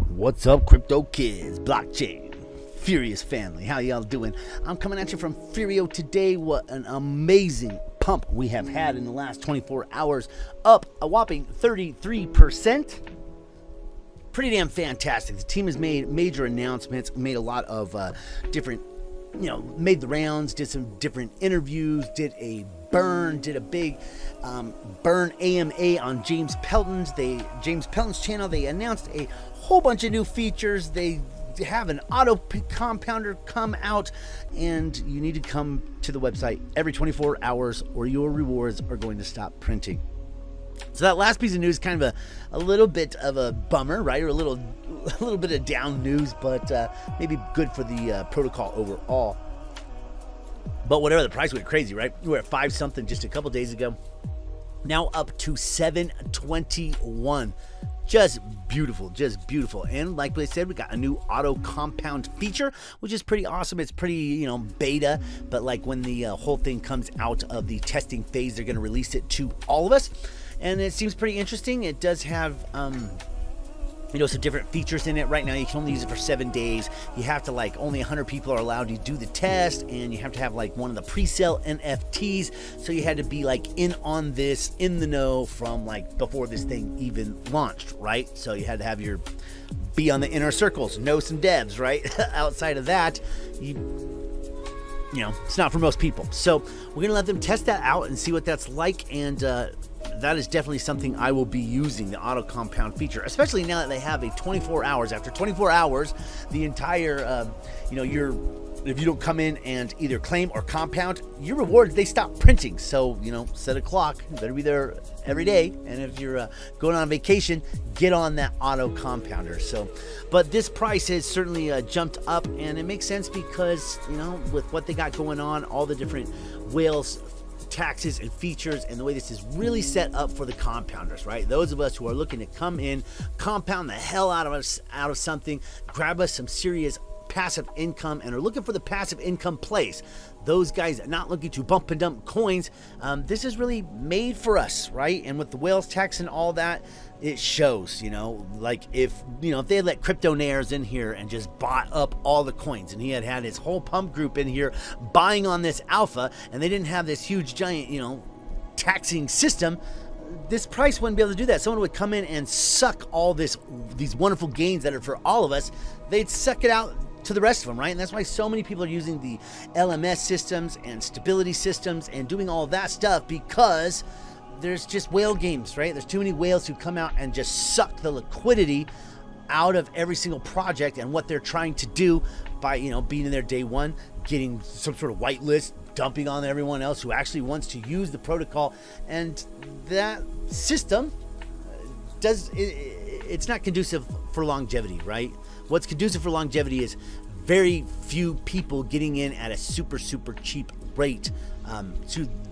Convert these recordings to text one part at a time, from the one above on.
What's up, crypto kids, blockchain, Furious family? How y'all doing? I'm coming at you from Furio today. What an amazing pump we have had in the last 24 hours, up a whopping 33%. Pretty damn fantastic. The team has made major announcements, made a lot of different, made the rounds, did some different interviews, did a big burn AMA on James Pelton's channel. They announced a whole bunch of new features. They have an auto compounder come out, and you need to come to the website every 24 hours or your rewards are going to stop printing. So that last piece of news, kind of a little bit of a bummer, right? Or a little bit of down news, but maybe good for the protocol overall. But whatever, the price went crazy, right? We were at 5 something just a couple days ago. Now up to 721. Just beautiful, just beautiful. And like we said, we got a new auto compound feature, which is pretty awesome. It's pretty, beta, but like when the whole thing comes out of the testing phase, they're going to release it to all of us. And it seems pretty interesting. It does have, some different features in it. Right now, you can only use it for 7 days. You have to, only 100 people are allowed to do the test, and you have to have, one of the pre-sale NFTs. So you had to be, in on this, in the know from, before this thing even launched, right? So you had to have be on the inner circles, know some devs, right? Outside of that, it's not for most people. So we're going to let them test that out and see what that's like, and that is definitely something I will be using, the auto compound feature, especially now that they have a 24 hours. After 24 hours, the entire, if you don't come in and either claim or compound, your rewards, they stop printing. So, set a clock, you better be there every day. And if you're going on vacation, get on that auto compounder. So, but this price has certainly jumped up, and it makes sense because, with what they got going on, all the different whales, taxes and features, and the way this is really set up for the compounders, right? Those of us who are looking to come in, compound the hell out of something, grab us some serious passive income, and are looking for the passive income plays. Those guys are not looking to bump and dump coins. This is really made for us, right? And with the whales tax and all that, it shows, if they had let cryptonaires in here and just bought up all the coins, and he had his whole pump group in here buying on this alpha, and they didn't have this huge giant, taxing system, this price wouldn't be able to do that. Someone would come in and suck all these wonderful gains that are for all of us. They'd suck it out to the rest of them, right? And that's why so many people are using the LMS systems and stability systems and doing all that stuff, because there's just whale games, right? There's too many whales who come out and just suck the liquidity out of every single project and what they're trying to do by, being in there day one, getting some sort of whitelist, dumping on everyone else who actually wants to use the protocol. And that system it's not conducive for longevity, right? What's conducive for longevity is very few people getting in at a super cheap rate,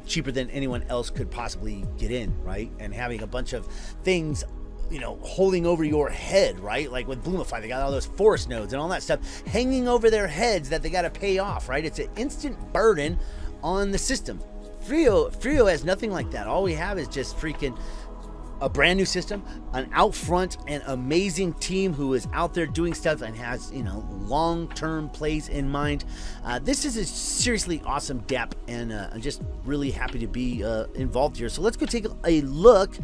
cheaper than anyone else could possibly get in, right? And having a bunch of things, holding over your head, right? Like with Bloomify, they got all those forest nodes and all that stuff hanging over their heads that they got to pay off, right? It's an instant burden on the system. Furio has nothing like that. All we have is just freaking a brand new system, an out front and amazing team who is out there doing stuff and has, long-term plays in mind. This is a seriously awesome DApp, and I'm just really happy to be involved here. So let's go take a look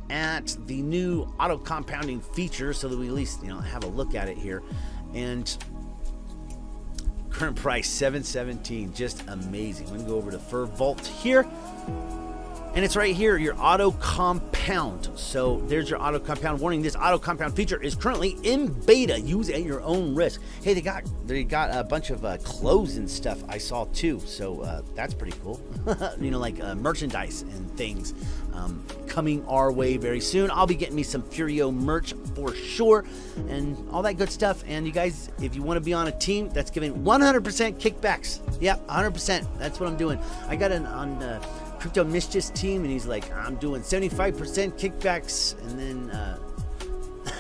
at the new auto compounding feature so that we at least, have a look at it here. And current price, 717, just amazing. We're gonna go over to Furvault here. And it's right here, your auto compound. So there's your auto compound warning. This auto compound feature is currently in beta. Use at your own risk. Hey, they got a bunch of clothes and stuff I saw too. So that's pretty cool. Merchandise and things coming our way very soon. I'll be getting me some Furio merch for sure, and all that good stuff. And you guys, if you want to be on a team that's giving 100% kickbacks, yeah, 100%. That's what I'm doing. I got on Crypto Mischief's team, and he's like, I'm doing 75% kickbacks, and then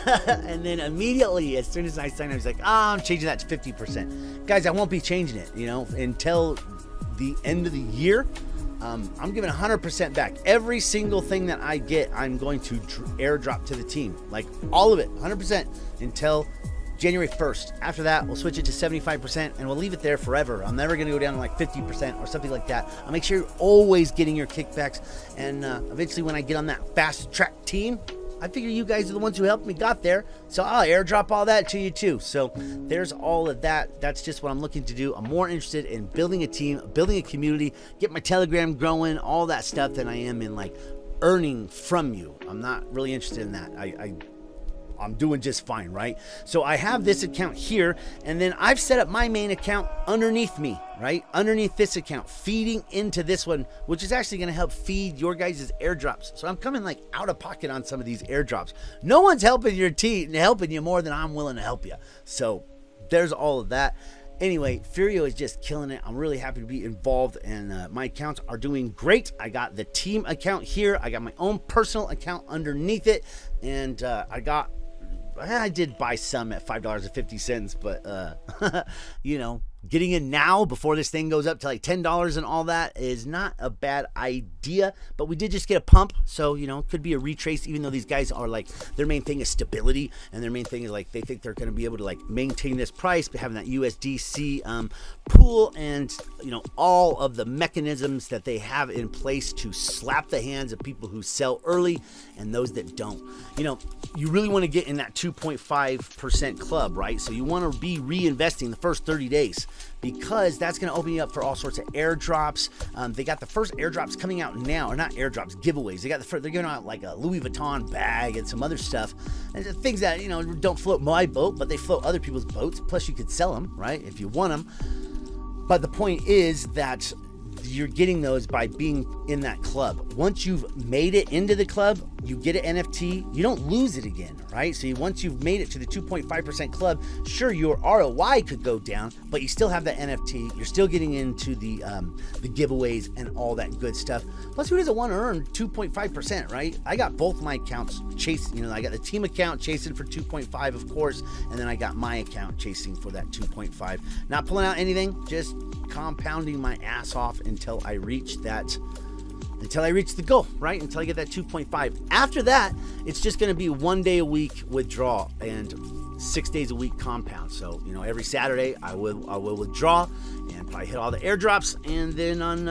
and then immediately as soon as I sign up, he's like, I'm changing that to 50%. Guys, I won't be changing it, until the end of the year. I'm giving 100% back. Every single thing that I get, I'm going to airdrop to the team. Like all of it, 100% until January 1st. After that, we'll switch it to 75% and we'll leave it there forever. I'm never going to go down to like 50% or something like that. I'll make sure you're always getting your kickbacks. And eventually when I get on that fast track team, I figure you guys are the ones who helped me got there. So I'll airdrop all that to you too. So there's all of that. That's just what I'm looking to do. I'm more interested in building a team, building a community, get my Telegram growing, all that stuff than I am in like earning from you. I'm not really interested in that. I'm doing just fine, right? So I have this account here, and then I've set up my main account underneath me, right? Underneath this account, feeding into this one, which is actually gonna help feed your guys' airdrops. So I'm coming like out of pocket on some of these airdrops. No one's helping your team, helping you more than I'm willing to help you. So there's all of that. Anyway, Furio is just killing it. I'm really happy to be involved, and my accounts are doing great. I got the team account here. I got my own personal account underneath it, and I did buy some at $5.50, but you know, getting in now before this thing goes up to like $10 and all that is not a bad idea. But we did just get a pump, so you know, it could be a retrace, even though these guys are like, their main thing is stability, and their main thing is like they think they're going to be able to like maintain this price, but having that USDC pool, and you know, all of the mechanisms that they have in place to slap the hands of people who sell early and those that don't. You know, you really want to get in that 2.5% club, right? So you want to be reinvesting the first 30 days, because that's going to open you up for all sorts of airdrops. They got the first airdrops coming out now, or not airdrops, giveaways. They got the first, they're giving out like a Louis Vuitton bag and some other stuff, and things that, you know, don't float my boat, but they float other people's boats. Plus you could sell them, right, if you want them. But the point is that you're getting those by being in that club. Once you've made it into the club, you get an NFT, you don't lose it again, right? So once you've made it to the 2.5% club, sure, your ROI could go down, but you still have that NFT. You're still getting into the giveaways and all that good stuff. Plus, who doesn't want to earn 2.5%, right? I got both my accounts chasing. You know, I got the team account chasing for 2.5, of course, and then I got my account chasing for that 2.5. Not pulling out anything, just compounding my ass off until I reach that. Until I reach the goal, right? Until I get that 2.5. After that, it's just going to be 1 day a week withdrawal and 6 days a week compound. So, you know, every Saturday I will withdraw and probably hit all the airdrops, and then on,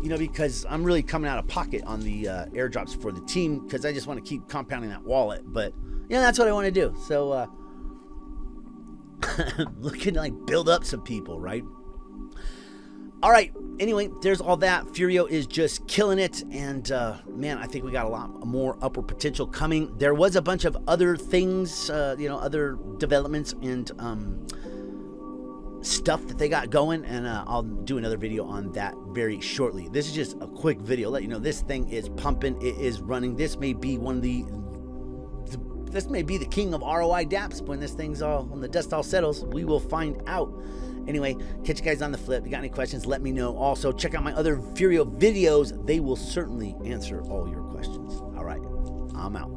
you know, because I'm really coming out of pocket on the airdrops for the team, because I just want to keep compounding that wallet. But, you know, that's what I want to do. So, looking to like build up some people, right? All right, anyway, there's all that. Furio is just killing it, and man, I think we got a lot more upward potential coming. There was a bunch of other things, you know, other developments and stuff that they got going, and I'll do another video on that very shortly. This is just a quick video, let you know this thing is pumping, it is running. This may be one of this may be the king of ROI dApps when this thing's all, when the dust all settles. We will find out. Anyway, catch you guys on the flip. If you got any questions, let me know. Also, check out my other Furio videos. They will certainly answer all your questions. All right, I'm out.